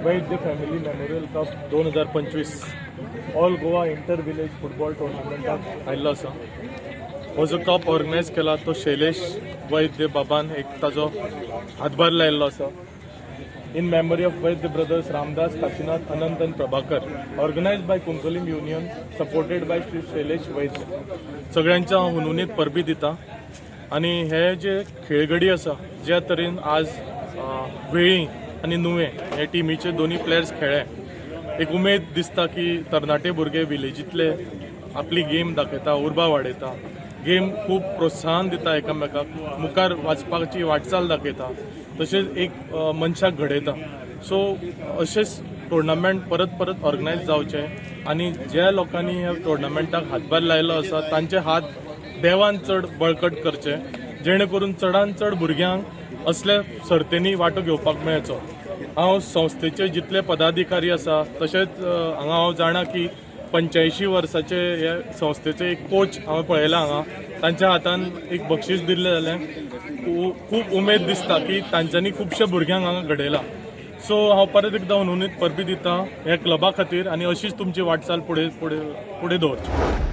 वैद्य family memorial cup 2025 all Goa inter village football टुर्नामेंटाक आयिल्लो आसा. हो जो कप ऑर्गनायज केला तो शैलेश वैद्य बाबान एक ताजो हातभार लायिल्लो आसा. In memory of Vaidya brothers Ramdas Kashinath Anant and Prabhakar, organised by Kunkalim union, supported by Shri Shailesh Vaidya. सगळ्यांच्या हुनुनीत परबी दिता. आणि हे जे खेळगडी आसा ज्या तरेन आज वेळी आनी नुवें हे टिमीचे दोन्ही प्लेयर्स खेळ्ळे, एक उमेद दिसता की तरणाटे भुरगे विलेजींतले आपली गेम दाखयता, उर्बा वाडयता, गेम खूब प्रोत्साहन दिता एकामेकाक, मुखार वाचपाची वाटचाल दाखयता, तशेंच एक मनशाक घडयता. सो अशेंच टुर्नामेंट परत परत ऑर्गनायज जावचे आनी ज्या लोकांनी ह्या टुर्नामेंटाक हातभार लायलो आसा तांचे हात देवान चड बळकट करचे, जेणे करून चडान चड भुरग्यांक असल्या सर्तींनी वांटो घेवपाक मेळचो. हांव संस्थेचे जितले पदाधिकारी आसा तशेंच हांगा हांव जाणा की 85 वर्साचे हे संस्थेचे एक कोच हांवें पळयला हांगा, तांच्या हातान एक बक्षीस दिल्लें जाल्यार खूब उमेद दिसता की तांच्यांनी खुबशे भुरग्यांक हांगा घडयला. सो हांव परत एकदां हुनुनीत परबी दिता ह्या क्लबा खातीर आनी अशीच तुमची वाटचाल फुडें दवरची.